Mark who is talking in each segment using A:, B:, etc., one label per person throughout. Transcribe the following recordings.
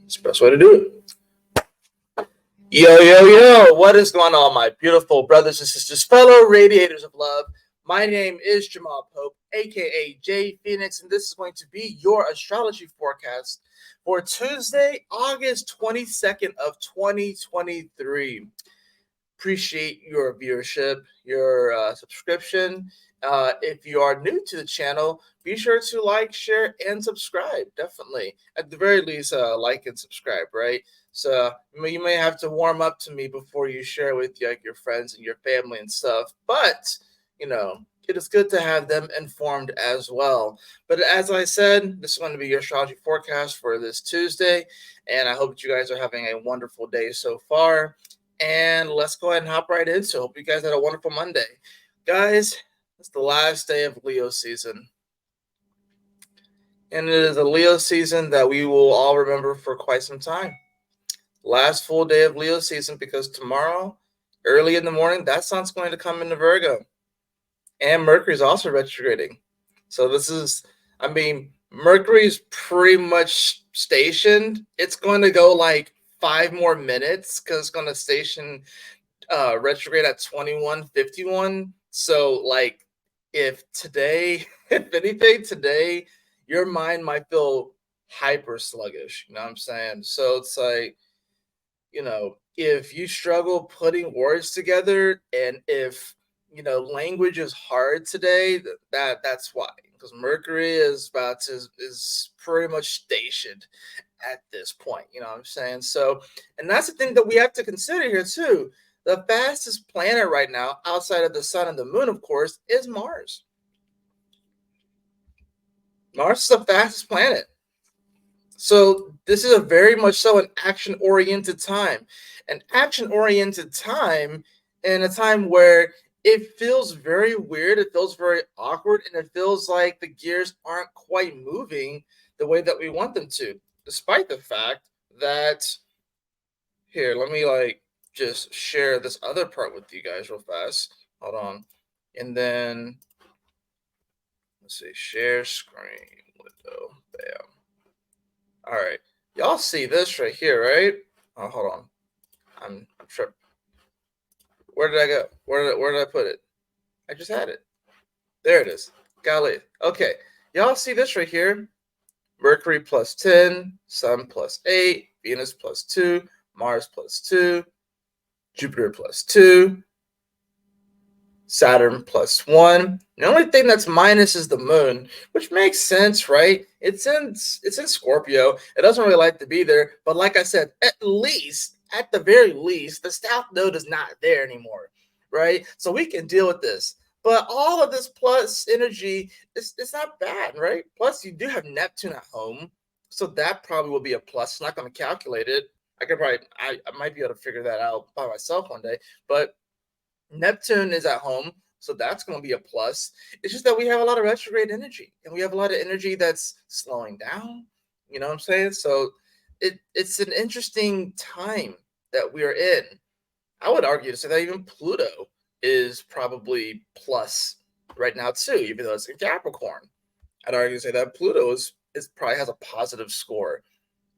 A: It's the best way to do it. Yo, what is going on, my beautiful brothers and sisters, fellow radiators of love? My name is Jamal Pope, aka J Phoenix, and this is going to be your astrology forecast for Tuesday, August 22nd of 2023. Appreciate your viewership, your subscription. If you are new to the channel, be sure to like, share, and subscribe. Definitely, at the very least, like and subscribe. Right. So you may have to warm up to me before you share with your friends and your family and stuff. But it is good to have them informed as well. But as I said, this is going to be your astrology forecast for this Tuesday, and I hope that you guys are having a wonderful day so far. And let's go ahead and hop right into it. Hope you guys had a wonderful Monday. Guys, it's the last day of Leo season. And it is a Leo season that we will all remember for quite some time. Last full day of Leo season, because tomorrow, early in the morning, that sun's going to come into Virgo. And Mercury is also retrograding. So Mercury's pretty much stationed. It's going to go like 5 more minutes because it's going to station retrograde at 21:51. So if anything today, your mind might feel hyper sluggish. You know what I'm saying? So it's like, if you struggle putting words together, and if language is hard today, that's why, because Mercury is pretty much stationed at this point. You know what I'm saying? So, and that's the thing that we have to consider here too. The fastest planet right now, outside of the sun and the moon, of course, is Mars. Mars is the fastest planet. So this is a very much so an action-oriented time. An action-oriented time, and a time where it feels very weird, it feels very awkward, and it feels like the gears aren't quite moving the way that we want them to, despite the fact that, here, let me just share this other part with you guys real fast. Hold on. And then, let's see, share screen window. Bam. All right. Y'all see this right here, right? Oh, hold on. I'm sure. Where did I go? Where did I put it? I just had it. There it is. Golly. Okay. Y'all see this right here? Mercury plus 10, Sun plus 8, Venus plus 2, Mars plus 2, Jupiter plus 2, Saturn plus 1. The only thing that's minus is the moon, which makes sense, right? It's in Scorpio. It doesn't really like to be there, but like I said, at the very least, the South Node is not there anymore, right? So we can deal with this. But all of this plus energy, it's not bad, right? Plus, you do have Neptune at home, so that probably will be a plus. It's not going to calculate it. I might be able to figure that out by myself one day, but Neptune is at home, so that's going to be a plus. It's just that we have a lot of retrograde energy, and we have a lot of energy that's slowing down. You know what I'm saying? So it's an interesting time that we are in. I would argue to say that even Pluto is probably plus right now too, even though it's in Capricorn. I'd argue to say that Pluto is probably has a positive score.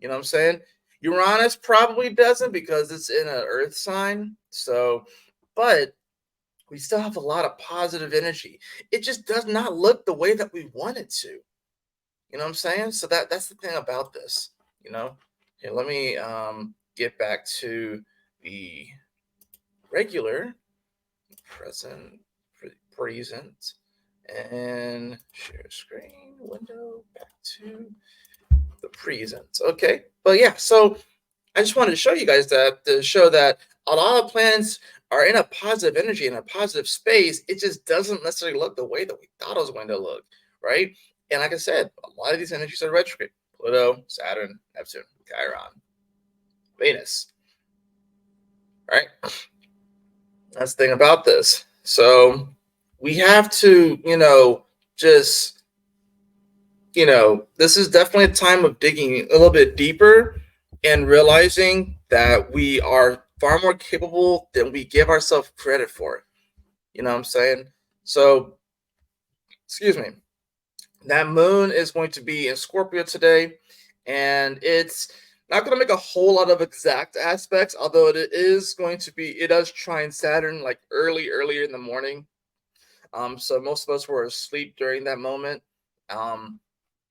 A: You know what I'm saying? Uranus probably doesn't because it's in an Earth sign. So, but we still have a lot of positive energy. It just does not look the way that we want it to. You know what I'm saying? So that's the thing about this. Here, let me get back to the regular present and share screen window, back to the present. Okay, but yeah, so I just wanted to show you guys that, to show that a lot of planets are in a positive energy, in a positive space. It just doesn't necessarily look the way that we thought it was going to look, right? And like I said, a lot of these energies are retrograde. Pluto, Saturn, Neptune, Chiron, Venus, right? That's the thing about this. So we have to, this is definitely a time of digging a little bit deeper and realizing that we are far more capable than we give ourselves credit for. You know what I'm saying? So, excuse me. That moon is going to be in Scorpio today, and it's Not going to make a whole lot of exact aspects, although it is going to be. It does trine Saturn like earlier in the morning. So most of us were asleep during that moment. Um,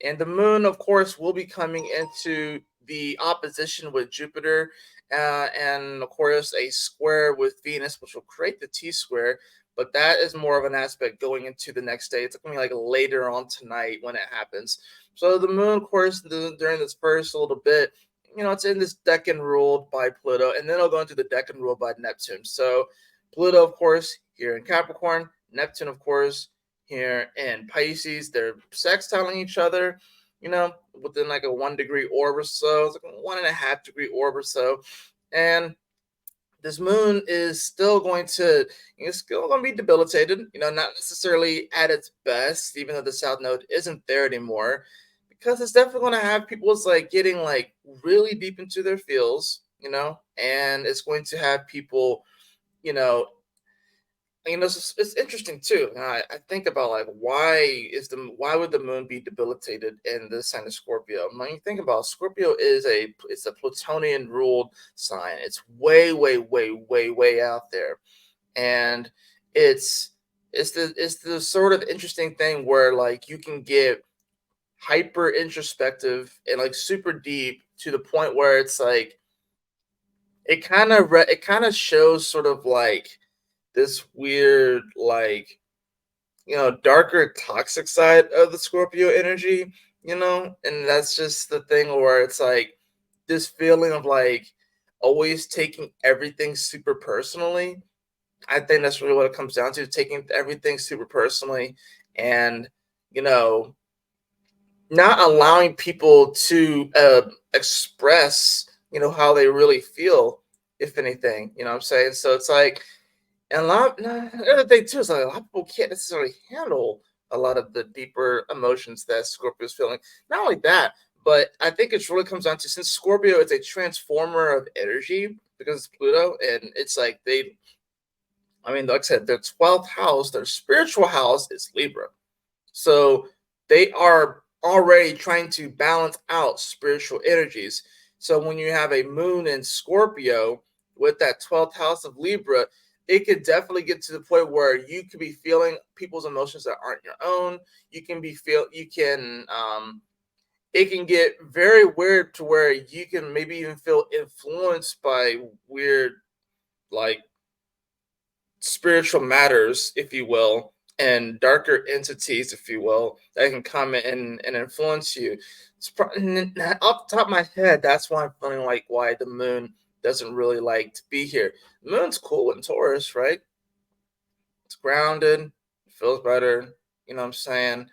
A: and the moon, of course, will be coming into the opposition with Jupiter, and of course, a square with Venus, which will create the T square. But that is more of an aspect going into the next day. It's going to be like later on tonight when it happens. So the moon, of course, during this first little bit, it's in this decan ruled by Pluto, and then it'll go into the decan ruled by Neptune. So Pluto, of course, here in Capricorn, Neptune, of course, here in Pisces. They're sextiling each other, within like a 1 degree orb or so. It's like a 1.5 degree orb or so. And this moon is still going to, it's still going to be debilitated, not necessarily at its best, even though the South Node isn't there anymore, because it's definitely going to have people's like getting like really deep into their feels, and it's going to have people, you know, it's interesting too. I think about like why would the moon be debilitated in the sign of Scorpio? When you think about Scorpio it's a Plutonian ruled sign. It's way out there, and it's it's the sort of interesting thing where like you can get hyper introspective and like super deep to the point where it's like it kind of shows sort of like this weird like darker toxic side of the Scorpio energy, and that's just the thing where it's like this feeling of like always taking everything super personally. I think that's really what it comes down to, taking everything super personally, and you know not allowing people to express how they really feel, if anything, what I'm saying. So it's like, and the other thing too is like a lot of people can't necessarily handle a lot of the deeper emotions that Scorpio is feeling. Not only that, but I think it really comes down to, since Scorpio is a transformer of energy because it's Pluto, and it's like like I said, their 12th house, their spiritual house is Libra. So they are already trying to balance out spiritual energies. So when you have a moon in Scorpio with that 12th house of Libra, it could definitely get to the point where you could be feeling people's emotions that aren't your own. It can get very weird to where you can maybe even feel influenced by weird, like, spiritual matters, if you will, and darker entities, if you will, that can come in and influence you. Off the top of my head, that's why I'm feeling like why the moon doesn't really like to be here. The moon's cool in Taurus, right? It's grounded, it feels better. You know what I'm saying?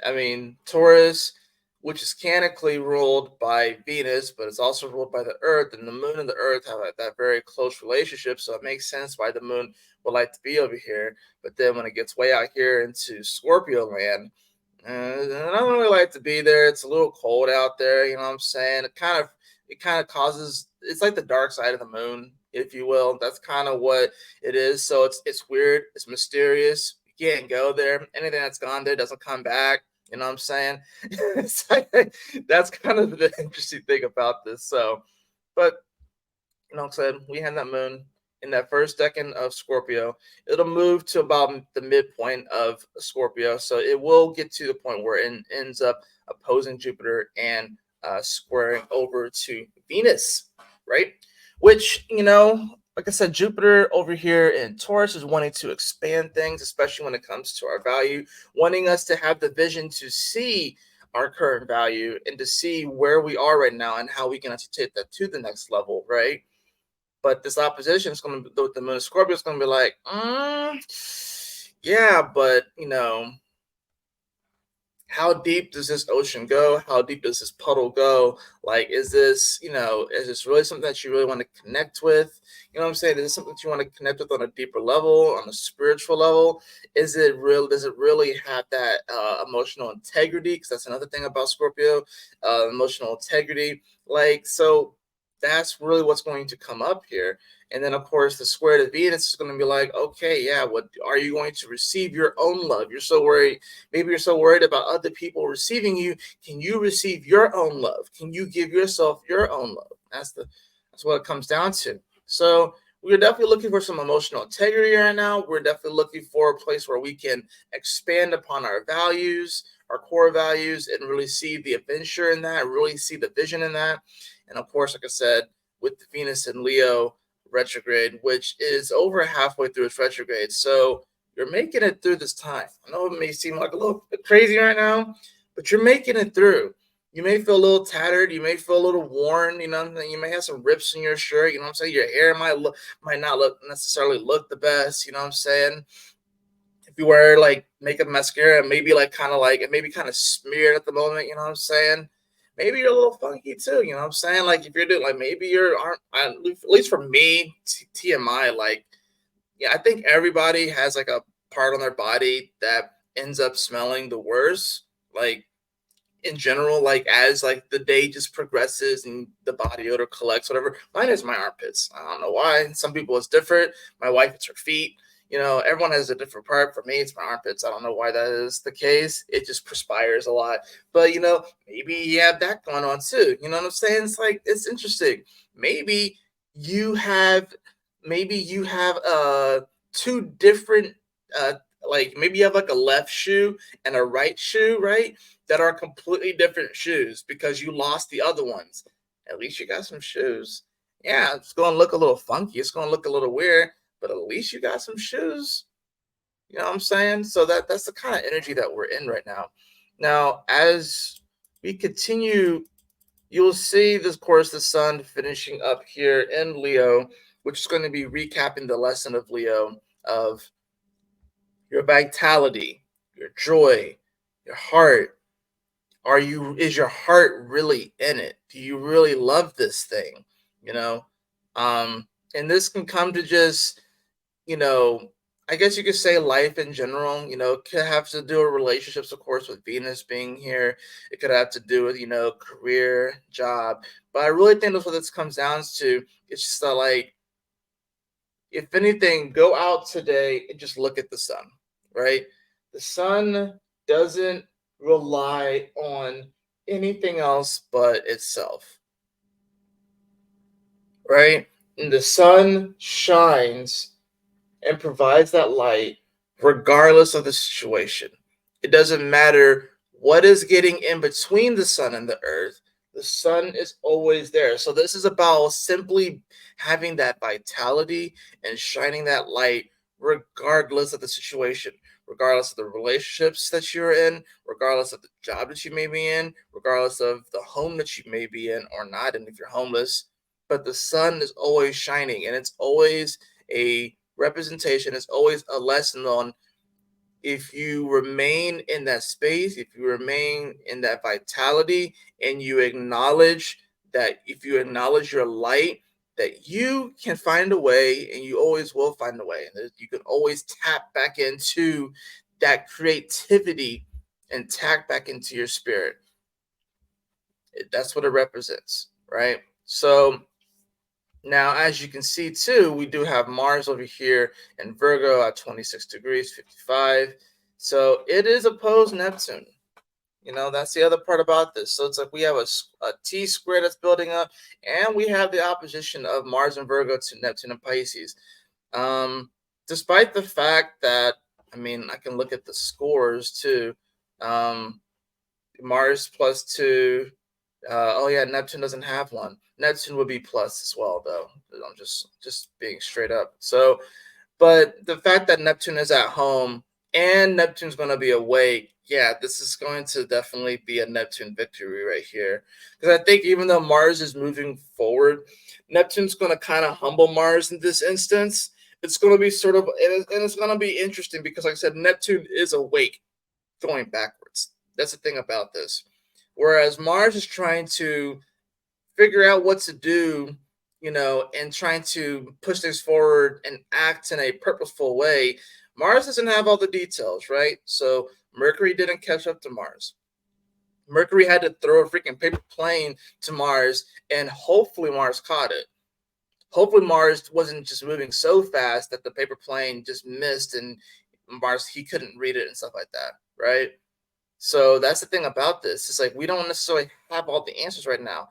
A: I mean, Taurus, which is canonically ruled by Venus, but it's also ruled by the Earth, and the moon and the Earth have that very close relationship. So it makes sense why the moon would like to be over here. But then when it gets way out here into Scorpio land, I don't really like to be there. It's a little cold out there. You know what I'm saying? It kind of causes, it's like the dark side of the moon, if you will. That's kind of what it is. So it's weird. It's mysterious. You can't go there. Anything that's gone there doesn't come back. You know what I'm saying? That's kind of the interesting thing about this. So, but like I said, we had that moon in that first decan of Scorpio. It'll move to about the midpoint of Scorpio, so it will get to the point where it ends up opposing Jupiter and squaring over to Venus, right? Which, like I said, Jupiter over here in Taurus is wanting to expand things, especially when it comes to our value, wanting us to have the vision to see our current value and to see where we are right now and how we can actually take that to the next level, right? But this opposition is going to be, with the moon of Scorpio, is going to be like, yeah, but how deep does this ocean go? How deep does this puddle go? Like, is this really something that you really want to connect with? You know what I'm saying? Is this something that you want to connect with on a deeper level, on a spiritual level? Is it real? Does it really have that emotional integrity? Because that's another thing about Scorpio, emotional integrity. Like, so That's really what's going to come up here. And then, of course, the square to Venus is going to be like, okay, yeah, what are you going to receive your own love? You're so worried. Maybe you're so worried about other people receiving you. Can you receive your own love? Can you give yourself your own love? That's what it comes down to. So we're definitely looking for some emotional integrity right now. We're definitely looking for a place where we can expand upon our values, our core values, and really see the adventure in that, really see the vision in that. And of course, like I said, with the Venus and Leo retrograde, which is over halfway through its retrograde. So you're making it through this time. I know it may seem like a little bit crazy right now, but you're making it through. You may feel a little tattered. You may feel a little worn. You know, you may have some rips in your shirt. You know what I'm saying? Your hair might not look necessarily look the best. You know what I'm saying? If you wear like makeup mascara, maybe like kind of like it may be kind of smeared at the moment, you know what I'm saying? Maybe you're a little funky too, you know what I'm saying? Like if you're doing like maybe you're aren't at least for me, TMI, like yeah, I think everybody has like a part on their body that ends up smelling the worst. Like in general, like as like the day just progresses and the body odor collects, whatever. Mine is my armpits. I don't know why. Some people it's different. My wife, it's her feet. You know, everyone has a different part. For me, it's my armpits. I don't know why that is the case. It just perspires a lot. But you know, maybe you have that going on too. You know what I'm saying? It's like it's interesting. Maybe you have maybe you have two different uh like maybe you have like a left shoe and a right shoe, right? That are completely different shoes because you lost the other ones. At least you got some shoes. Yeah, it's going to look a little funky. It's going to look a little weird, but at least you got some shoes. You know what I'm saying? So that's the kind of energy that we're in right now. Now, as we continue, you'll see this course, the sun finishing up here in Leo, which is going to be recapping the lesson of Leo of your vitality, your joy, your heart, is your heart really in it? Do you really love this thing? You know, and this can come to just, you know, I guess you could say life in general. You know, it could have to do with relationships, of course, with Venus being here. It could have to do with, you know, career, job. But I really think that's what this comes down to. It's just like, if anything, go out today and just look at the sun, right? The sun doesn't rely on anything else but itself, right? And the sun shines and provides that light regardless of the situation. It doesn't matter what is getting in between the sun and the earth. The sun is always there. So this is about simply having that vitality and shining that light regardless of the situation, regardless of the relationships that you're in, regardless of the job that you may be in, regardless of the home that you may be in or not, and if you're homeless. But the sun is always shining, and it's always a representation. It's always a lesson on, if you remain in that space, if you remain in that vitality, and you acknowledge that, if you acknowledge your light, that you can find a way, and you always will find a way. And you can always tap back into that creativity and tap back into your spirit. That's what it represents, right? So now, as you can see too, we do have Mars over here in Virgo at 26 degrees, 55. So it is opposed Neptune. You know, that's the other part about this. So it's like we have a T square that's building up, and we have the opposition of Mars and Virgo to Neptune and Pisces. Despite the fact that, I mean, I can look at the scores too. Mars +2. Oh yeah, Neptune doesn't have one. Neptune would be plus as well, though. I'm just being straight up. So, but the fact that Neptune is at home and Neptune's going to be awake, yeah, this is going to definitely be a Neptune victory right here. Because I think even though Mars is moving forward, Neptune's going to kind of humble Mars in this instance. It's going to be sort of, and it's going to be interesting because, like I said, Neptune is awake going backwards. That's the thing about this. Whereas Mars is trying to figure out what to do, you know, and trying to push things forward and act in a purposeful way. Mars doesn't have all the details, right? So Mercury didn't catch up to Mars. Mercury had to throw a freaking paper plane to Mars, and hopefully Mars caught it. Hopefully Mars wasn't just moving so fast that the paper plane just missed and Mars he couldn't read it and stuff like that, right? So that's the thing about this. It's like we don't necessarily have all the answers right now,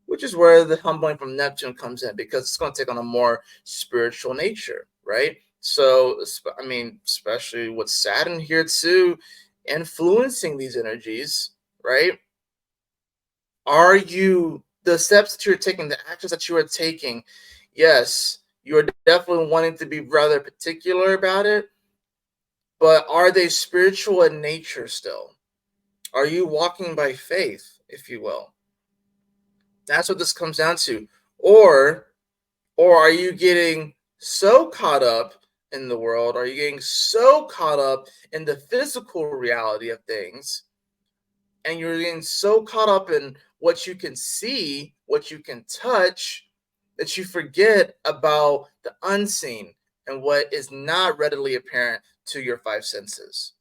A: which is where the humbling from Neptune comes in because it's going to take on a more spiritual nature, right? So, I mean, especially with Saturn here too, influencing these energies, right? Are you the steps that you're taking, the actions that you are taking? Yes, you are definitely wanting to be rather particular about it, but are they spiritual in nature still? Are you walking by faith, if you will? That's what this comes down to. Or or are you getting so caught up in the world? Are you getting so caught up in the physical reality of things? And you're getting so caught up in what you can see, what you can touch, that you forget about the unseen and what is not readily apparent to your five senses.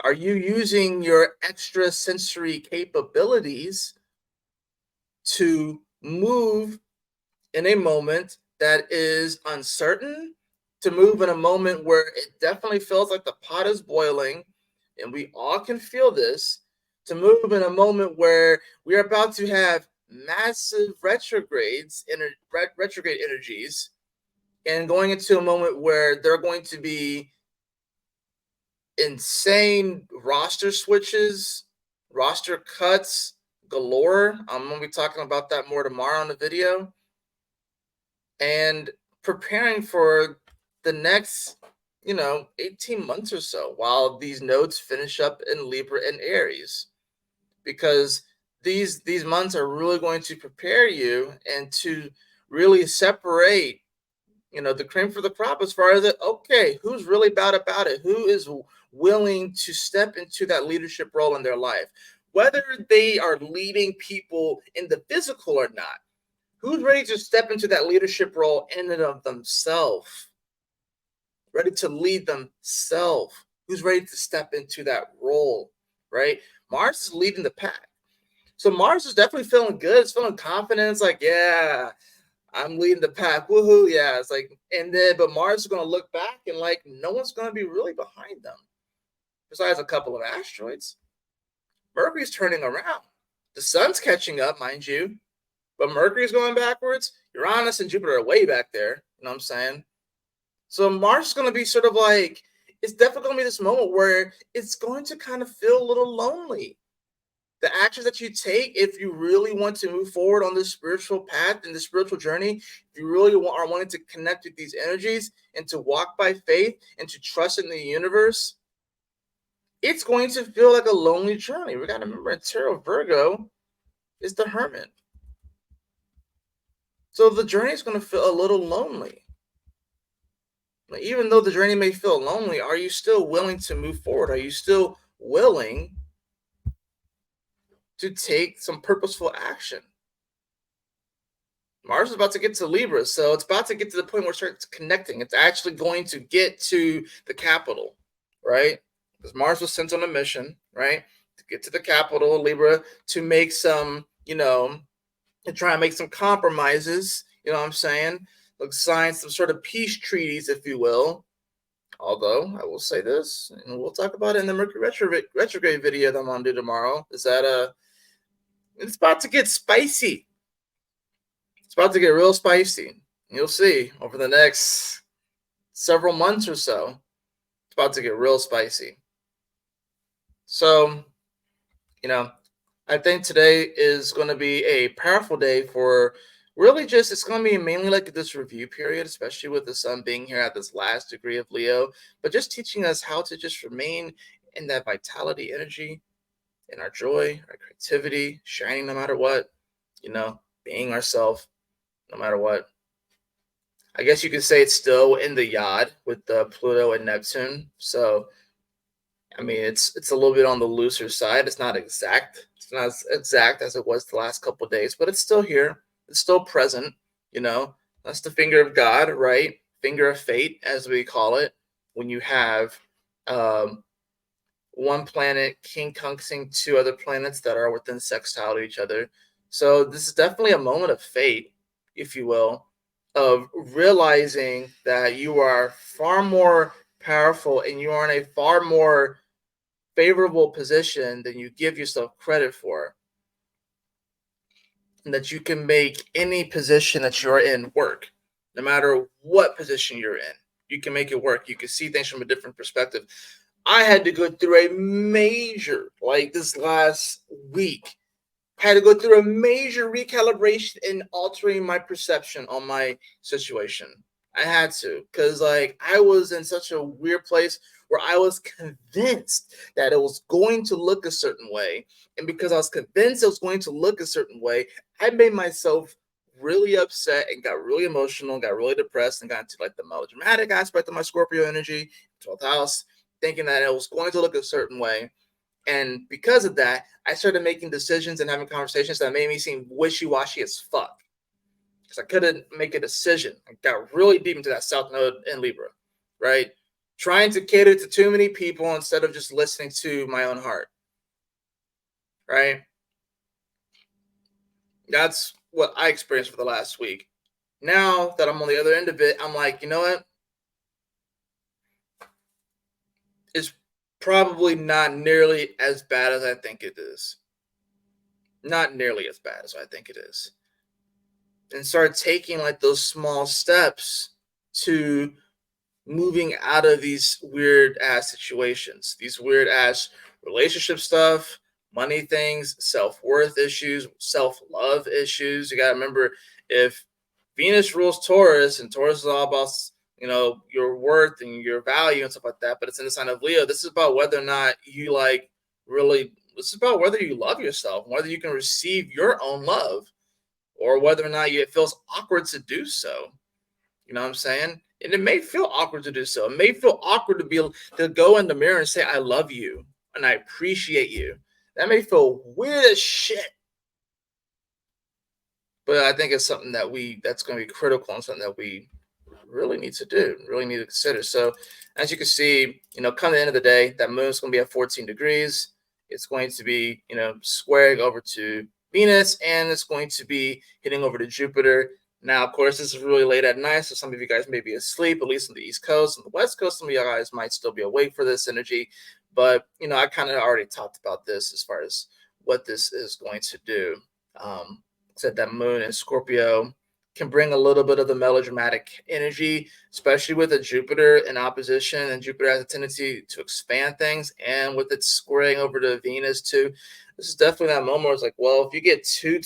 A: Are you using your extra sensory capabilities to move in a moment that is uncertain, to move in a moment where it definitely feels like the pot is boiling, and we all can feel this, to move in a moment where we are about to have massive retrograde energies, and going into a moment where there are going to be insane roster switches, roster cuts galore. I'm going to be talking about that more tomorrow in the video. And preparing for the next, 18 months or so while these nodes finish up in Libra and Aries. Because these months are really going to prepare you and to really separate the cream for the crop as far as okay, who's really bad about it, who is willing to step into that leadership role in their life, whether they are leading people in the physical or not. Who's ready to step into that leadership role in and of themselves, ready to lead themselves, who's ready to step into that role, right? Mars is leading the pack, so Mars is definitely feeling good. It's feeling confident. It's like, yeah, I'm leading the pack. Woohoo. Yeah. It's like, and then, but Mars is going to look back and like, no one's going to be really behind them. Besides a couple of asteroids. Mercury's turning around. The sun's catching up, mind you, but Mercury's going backwards. Uranus and Jupiter are way back there. You know what I'm saying? So Mars is going to be sort of like, it's definitely going to be this moment where it's going to kind of feel a little lonely. The actions that you take, if you really want to move forward on this spiritual path and this spiritual journey, if you really are wanting to connect with these energies and to walk by faith and to trust in the universe, it's going to feel like a lonely journey. We got to remember, Tarot Virgo is the hermit. So the journey is going to feel a little lonely. Even though the journey may feel lonely, are you still willing to move forward? Are you still willing to take some purposeful action? Mars is about to get to Libra, so it's about to get to the point where it starts connecting. It's actually going to get to the capital, right? Because Mars was sent on a mission, right? To get to the capital, Libra, to make some, to try and make some compromises, you know what I'm saying? Like sign some sort of peace treaties, if you will. Although I will say this, and we'll talk about it in the Mercury retrograde video that I'm gonna do tomorrow, is that it's about to get spicy. It's about to get real spicy. You'll see over the next several months or so. It's about to get real spicy. So, I think today is going to be a powerful day for really just, it's going to be mainly like this review period, especially with the sun being here at this last degree of Leo, but just teaching us how to just remain in that vitality energy, in our joy, our creativity, shining no matter what, being ourselves no matter what. I guess you could say it's still in the yod with Pluto and Neptune. So, I mean, it's a little bit on the looser side. It's not exact. It's not as exact as it was the last couple of days, but it's still here. It's still present. That's the finger of God, right? Finger of fate, as we call it. When you have one planet quincunxing two other planets that are within sextile to each other. So this is definitely a moment of fate, if you will, of realizing that you are far more powerful and you are in a far more favorable position than you give yourself credit for. And that you can make any position that you're in work, no matter what position you're in. You can make it work. You can see things from a different perspective. I had to go through a major, like this last week, had to go through a major recalibration in altering my perception on my situation. I had to, because like I was in such a weird place where I was convinced that it was going to look a certain way. And because I was convinced it was going to look a certain way, I made myself really upset and got really emotional, got really depressed, and got into like the melodramatic aspect of my Scorpio energy, 12th house, thinking that it was going to look a certain way. And because of that, I started making decisions and having conversations that made me seem wishy-washy as fuck. Because I couldn't make a decision. I got really deep into that South Node in Libra, right? Trying to cater to too many people instead of just listening to my own heart, right? That's what I experienced for the last week. Now that I'm on the other end of it, I'm like, you know what? It's probably not nearly as bad as I think it is. Not nearly as bad as I think it is. And start taking like those small steps to moving out of these weird ass situations, these weird ass relationship stuff, money things, self worth issues, self love issues. You got to remember, if Venus rules Taurus and Taurus is all about, your worth and your value and stuff like that, but it's in the sign of Leo. This is about whether or not you like really, this is about whether you love yourself, whether you can receive your own love, or whether or not it feels awkward to do so. You know what I'm saying? And it may feel awkward to do so. It may feel awkward to go in the mirror and say, I love you and I appreciate you. That may feel weird as shit. But I think it's something that's going to be critical and something that we really need to do, really need to consider. So, as you can see, come the end of the day, that moon's going to be at 14 degrees. It's going to be, squaring over to Venus, and it's going to be hitting over to Jupiter. Now, of course, this is really late at night, so some of you guys may be asleep, at least on the East Coast. On the West Coast, some of you guys might still be awake for this energy. But, I kind of already talked about this as far as what this is going to do. Said that moon in Scorpio can bring a little bit of the melodramatic energy, especially with a Jupiter in opposition. And Jupiter has a tendency to expand things. And with it squaring over to Venus, too, this is definitely that moment where it's like, well, if you get too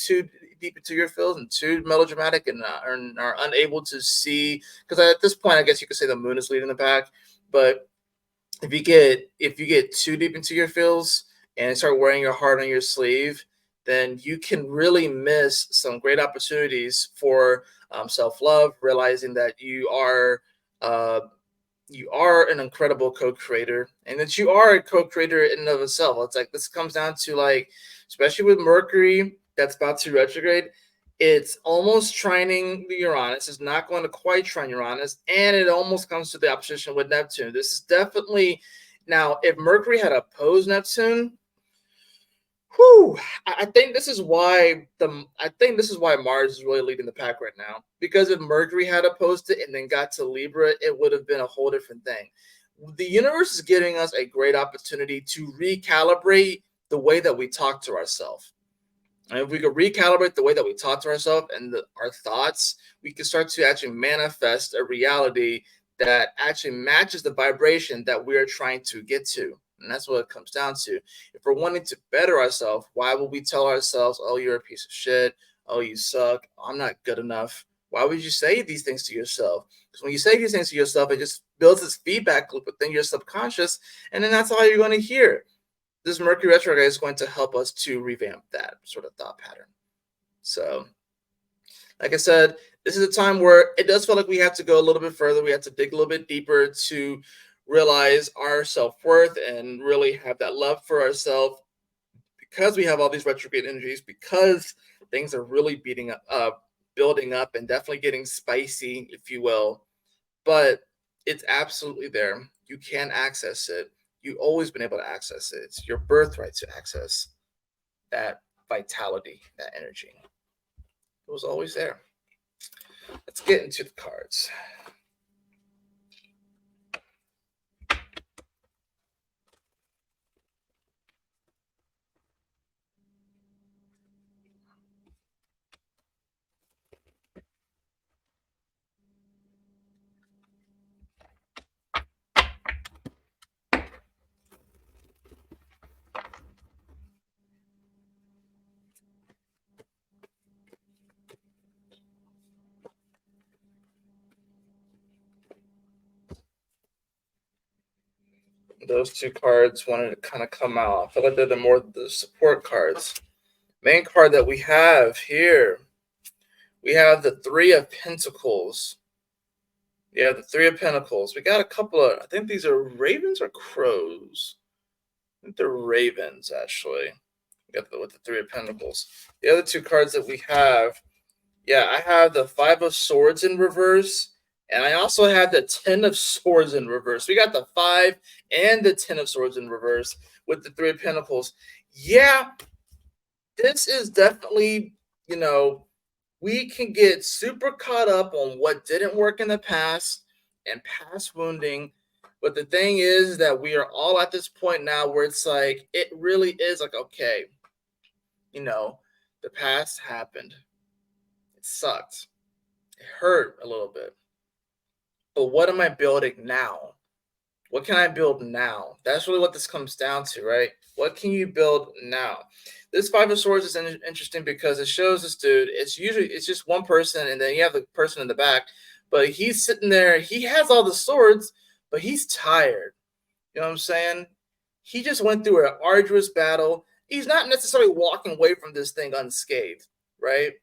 A: deep into your field and too melodramatic and are unable to see, because at this point, I guess you could say the moon is leading the pack. But if you get too deep into your feels and start wearing your heart on your sleeve, then you can really miss some great opportunities for self-love, realizing that you are an incredible co-creator and that you are a co-creator in and of itself. It's like this comes down to, like, especially with Mercury that's about to retrograde, it's almost trining Uranus. It's not going to quite trine Uranus, and it almost comes to the opposition with Neptune. This is definitely, now if Mercury had opposed Neptune, whew, I think this is why Mars is really leading the pack right now. Because if Mercury had opposed it and then got to Libra, it would have been a whole different thing. The universe is giving us a great opportunity to recalibrate the way that we talk to ourselves. And if we could recalibrate the way that we talk to ourselves and our thoughts, we can start to actually manifest a reality that actually matches the vibration that we are trying to get to. And that's what it comes down to. If we're wanting to better ourselves, why will we tell ourselves, oh, you're a piece of shit. Oh, you suck. I'm not good enough. Why would you say these things to yourself? Because when you say these things to yourself, it just builds this feedback loop within your subconscious. And then that's all you're going to hear. This Mercury retrograde is going to help us to revamp that sort of thought pattern. So, like I said, this is a time where it does feel like we have to go a little bit further. We have to dig a little bit deeper to realize our self-worth and really have that love for ourselves, because we have all these retrograde energies, because things are really building up and definitely getting spicy, if you will. But it's absolutely there. You can access it. You've always been able to access it. It's your birthright to access that vitality, that energy. It was always there. Let's get into the cards. Those two cards wanted to kind of come out. I feel like they're the support cards. Main card that we have here, we have the Three of Pentacles. Yeah, the Three of Pentacles. We got a couple of, I think these are ravens or crows. I think they're ravens, actually. We got with the Three of Pentacles. The other two cards that we have, yeah, I have the Five of Swords in reverse, and I also have the Ten of Swords in reverse. We got the Five and the Ten of Swords in reverse with the Three of Pentacles. Yeah, this is definitely, we can get super caught up on what didn't work in the past and past wounding. But the thing is that we are all at this point now where it's like, it really is like, okay, the past happened. It sucked. It hurt a little bit. But what am I building now? What can I build now? That's really what this comes down to, right? What can you build now? This Five of Swords is interesting because it shows this dude. It's just one person, and then you have the person in the back, but he's sitting there. He has all the swords, but he's tired. You know what I'm saying? He just went through an arduous battle. He's not necessarily walking away from this thing unscathed, right?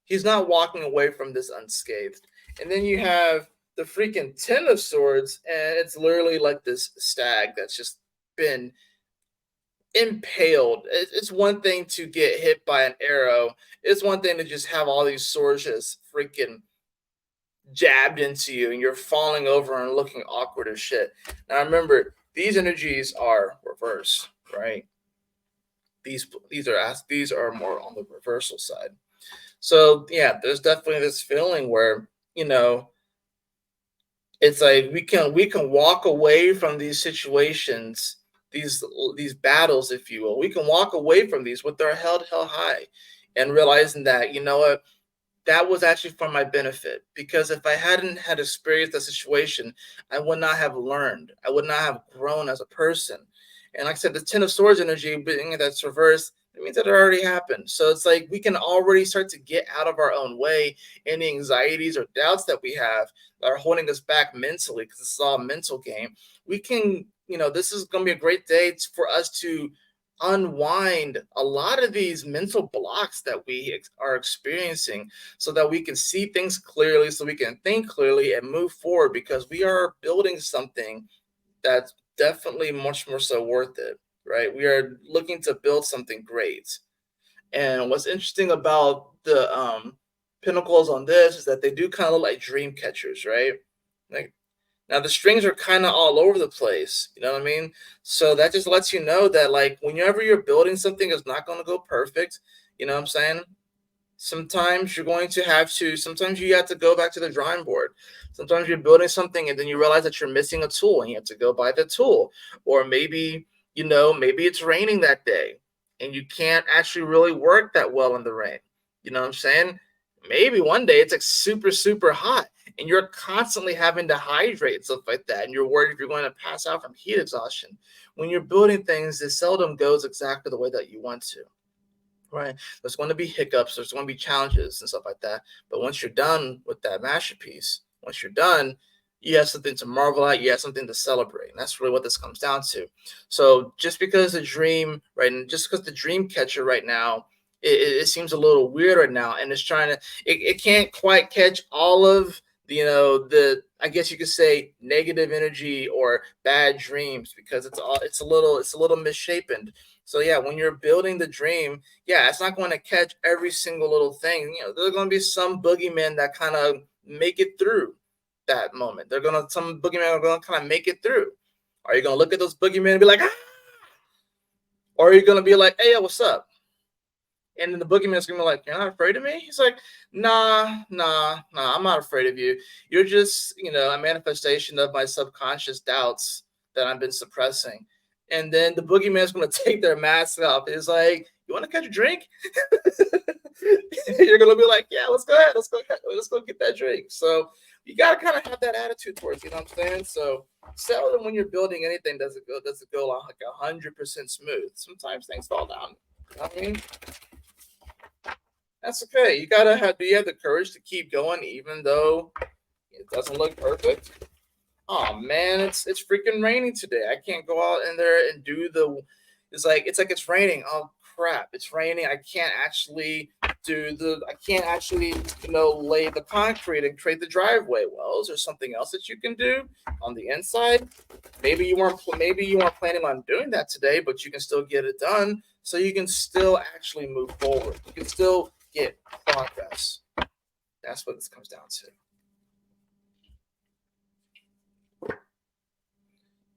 A: He's not walking away from this unscathed. And then you have the freaking Ten of Swords, and it's literally like this stag that's just been impaled. It's one thing to get hit by an arrow. It's one thing to just have all these swords just freaking jabbed into you, and you're falling over and looking awkward as shit. Now remember, these energies are reverse, right? These are more on the reversal side. So yeah, there's definitely this feeling where it's like we can walk away from these situations, these battles, if you will. We can walk away from these with our head held high, and realizing that what, that was actually for my benefit. Because if I hadn't had experienced the situation, I would not have learned. I would not have grown as a person. And like I said, the Ten of Swords energy, being that's reversed, it means that it already happened. So it's like we can already start to get out of our own way any anxieties or doubts that we have that are holding us back mentally, because it's all a mental game. We can, this is going to be a great day for us to unwind a lot of these mental blocks that we are experiencing, so that we can see things clearly, so we can think clearly and move forward, because we are building something that's definitely much more so worth it, right? We are looking to build something great. And what's interesting about the pinnacles on this is that they do kind of look like dream catchers, right? Like, now the strings are kind of all over the place, you know what I mean? So that just lets you know that, like, whenever you're building something, it's not going to go perfect. You know what I'm saying? Sometimes sometimes you have to go back to the drawing board. Sometimes you're building something and then you realize that you're missing a tool and you have to go buy the tool. Or maybe, maybe it's raining that day and you can't actually really work that well in the rain. You know what I'm saying? Maybe one day it's like super, super hot and you're constantly having to hydrate and stuff like that. And you're worried if you're going to pass out from heat exhaustion. When you're building things, it seldom goes exactly the way that you want to. Right. There's going to be hiccups. There's going to be challenges and stuff like that. But once you're done with that masterpiece, once you're done, you have something to marvel at. You have something to celebrate. And that's really what this comes down to. So just because the dream, right, and just because the dream catcher right now, it seems a little weird right now, and it's trying to, it can't quite catch all of the I guess you could say negative energy or bad dreams, because it's a little misshapen. So yeah, when you're building the dream, yeah, it's not going to catch every single little thing. There's going to be some boogeymen that kind of make it through that moment. Some boogeymen are going to kind of make it through. Are you gonna look at those boogeymen and be like, ah? Or are you gonna be like, hey, what's up? And then the boogeyman's gonna be like, "You're not afraid of me?" He's like, nah, I'm not afraid of you. You're just, a manifestation of my subconscious doubts that I've been suppressing. And then the boogeyman's gonna take their mask off. It's like, you want to catch a drink? You're gonna be like, yeah, let's go ahead, let's go get that drink. So you gotta kind of have that attitude towards, you know what I'm saying? So seldom when you're building anything does it go like 100% smooth. Sometimes things fall down. You know what I mean? That's okay. Do you have the courage to keep going even though it doesn't look perfect? Oh man, it's freaking raining today. I can't go out in there and do the it's like it's raining. Oh crap, it's raining. I can't actually lay the concrete and create the driveway. Well, is there something else that you can do on the inside? Maybe you weren't planning on doing that today, but you can still get it done so you can still actually move forward. You can still get progress. That's what this comes down to.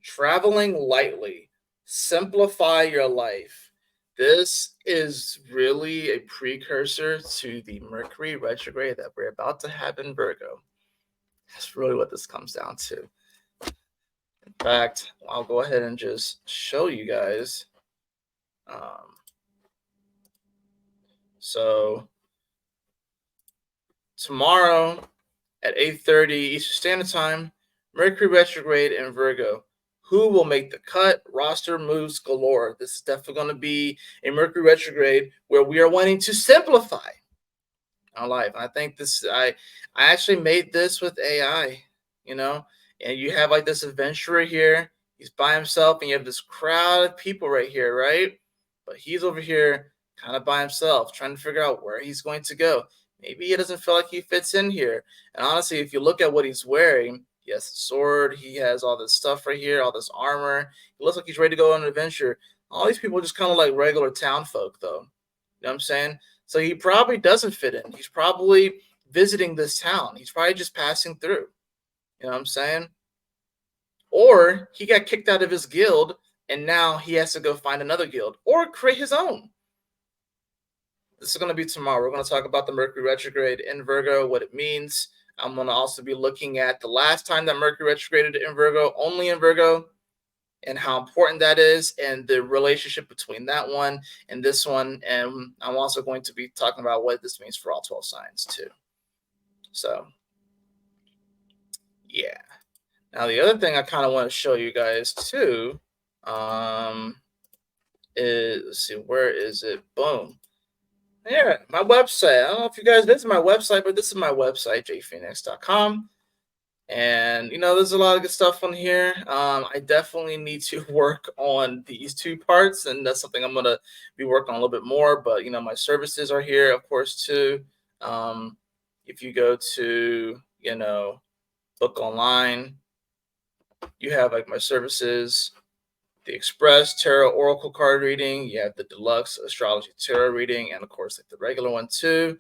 A: Traveling lightly. Simplify your life. This is really a precursor to the Mercury retrograde that we're about to have in Virgo. That's really what this comes down to. In fact, I'll go ahead and just show you guys. So tomorrow at 8:30 Eastern Standard Time, Mercury retrograde in Virgo. Who will make the cut? Roster moves galore. This is definitely going to be a Mercury retrograde where we are wanting to simplify our life. I think I actually made this with AI, and you have like this adventurer here. He's by himself, and you have this crowd of people right here, right? But he's over here kind of by himself, trying to figure out where he's going to go. Maybe he doesn't feel like he fits in here. And honestly, if you look at what he's wearing, he has a sword, he has all this stuff right here, all this armor. He looks like he's ready to go on an adventure. All these people are just kind of like regular town folk, though. You know what I'm saying? So he probably doesn't fit in. He's probably visiting this town. He's probably just passing through. You know what I'm saying? Or he got kicked out of his guild and now he has to go find another guild or create his own. This is going to be tomorrow. We're going to talk about the Mercury retrograde in Virgo, what it means. I'm going to also be looking at the last time that Mercury retrograded in Virgo, only in Virgo, and how important that is and the relationship between that one and this one. And I'm also going to be talking about what this means for all 12 signs too. So, yeah. Now, the other thing I kind of want to show you guys too is, let's see, where is it? Boom. Yeah, my website. I don't know if you guys visit my website, but this is my website, jphoenix.com. And there's a lot of good stuff on here. I definitely need to work on these two parts, and that's something I'm gonna be working on a little bit more. But my services are here, of course, too. If you go to book online, you have like my services, the Express Tarot Oracle card reading. You have the Deluxe Astrology Tarot reading, and of course, like the regular one too.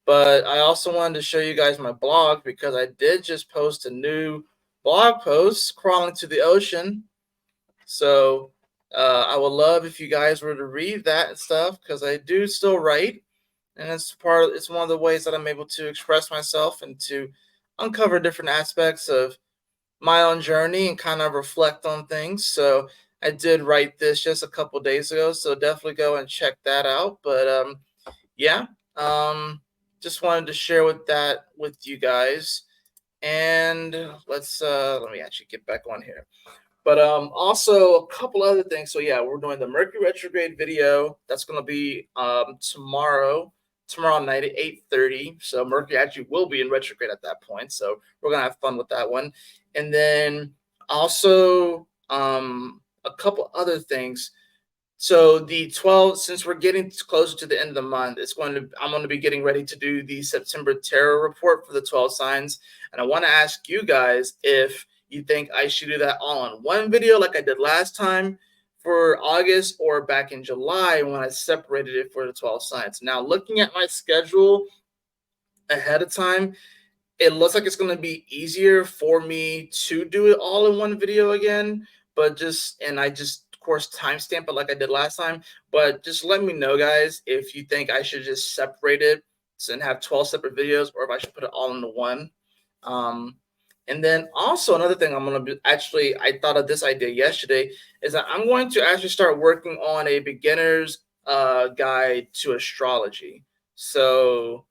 A: But I also wanted to show you guys my blog because I did just post a new blog post, Crawling to the Ocean. So I would love if you guys were to read that and stuff because I do still write. And it's one of the ways that I'm able to express myself and to uncover different aspects of my own journey and kind of reflect on things. So I did write this just a couple days ago. So definitely go and check that out. But yeah. Just wanted to share with you guys. And let me actually get back on here. But also a couple other things. So yeah, we're doing the Mercury retrograde video. That's gonna be tomorrow night at 8:30. So Mercury actually will be in retrograde at that point. So we're gonna have fun with that one. And then also a couple other things. So the 12, since we're getting closer to the end of the month, I'm going to be getting ready to do the September tarot report for the 12 signs. And I want to ask you guys if you think I should do that all in one video like I did last time for August or back in July when I separated it for the 12 signs. Now, looking at my schedule ahead of time, it looks like it's going to be easier for me to do it all in one video again. but I just of course timestamp it like I did last time. But just let me know, guys, if you think I should just separate it and have 12 separate videos, or if I should put it all into one. Um, and then also another thing I'm gonna be actually I thought of this idea yesterday is that I'm going to actually start working on a beginner's guide to astrology. So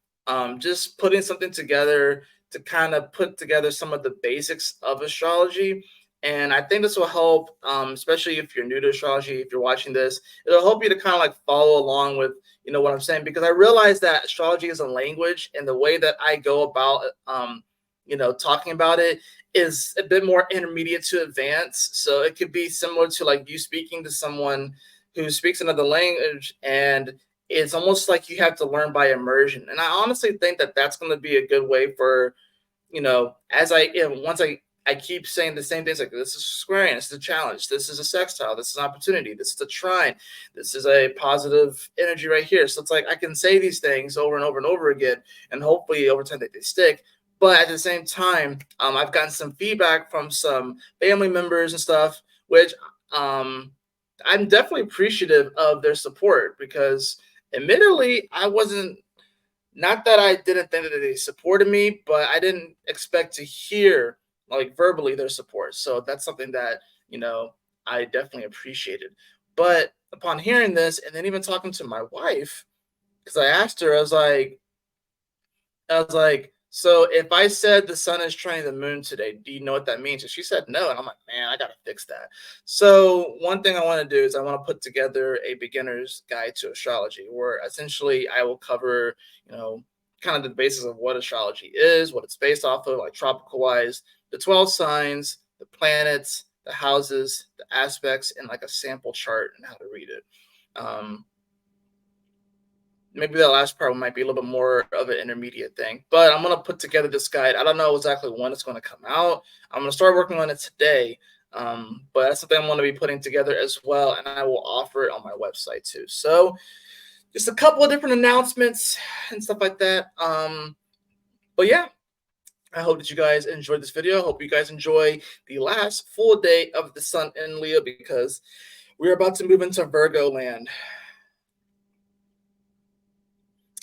A: just putting something together to kind of put together some of the basics of astrology. And I think this will help, especially if you're new to astrology, if you're watching this, it'll help you to kind of like follow along with, what I'm saying, because I realize that astrology is a language, and the way that I go about, talking about it is a bit more intermediate to advanced. So it could be similar to like you speaking to someone who speaks another language, and it's almost like you have to learn by immersion. And I honestly think that that's going to be a good way for, as once I keep saying the same things, like this is squaring, this is a challenge, this is a sextile, this is an opportunity, this is a trine, this is a positive energy right here. So it's like I can say these things over and over and over again, and hopefully over time they stick. But at the same time, I've gotten some feedback from some family members and stuff, which I'm definitely appreciative of their support, because admittedly, I wasn't, not that I didn't think that they supported me, but I didn't expect to hear like verbally their support. So that's something that, I definitely appreciated. But upon hearing this, and then even talking to my wife, because I asked her, I was like, so if I said the sun is trining the moon today, do you know what that means? And she said no. And I'm like, man, I got to fix that. So one thing I want to do is I want to put together a beginner's guide to astrology, where essentially I will cover, kind of the basis of what astrology is, what it's based off of, like tropical wise, the 12 signs, the planets, the houses, the aspects, and like a sample chart and how to read it. Um, Maybe the last part might be a little bit more of an intermediate thing, but I'm going to put together this guide. I don't know exactly when it's going to come out. I'm going to start working on it today, but that's something I'm going to be putting together as well, and I will offer it on my website too. So just a couple of different announcements and stuff like that. But yeah, I hope that you guys enjoyed this video. I hope you guys enjoy the last full day of the sun in Leo, because we're about to move into Virgo land.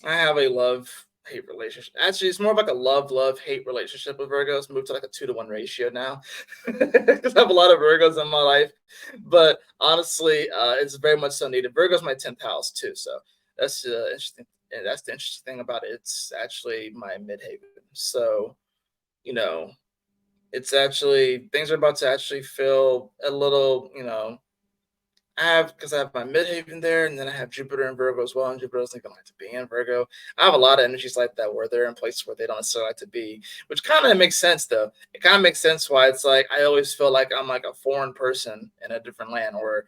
A: I have a love-hate relationship. Actually, it's more of like a love-hate relationship with Virgos. Moved to like a 2-to-1 ratio now, because I have a lot of Virgos in my life. But honestly, it's very much so needed. Virgo's my 10th house too, so that's interesting. And that's the interesting thing about it. It's actually my midhaven. So, you know, it's actually, things are about to actually feel a little, because I have my midhaven there, and then I have Jupiter in Virgo as well. And Jupiter doesn't even like to be in Virgo. I have a lot of energies like that where they're in places where they don't necessarily like to be, which kind of makes sense though. It kind of makes sense why it's like I always feel like I'm like a foreign person in a different land, or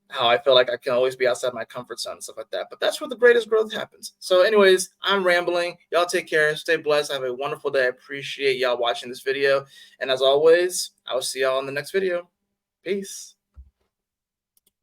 A: how I feel like I can always be outside my comfort zone and stuff like that. But that's where the greatest growth happens. So, anyways, I'm rambling. Y'all take care. Stay blessed. Have a wonderful day. I appreciate y'all watching this video. And as always, I will see y'all in the next video. Peace.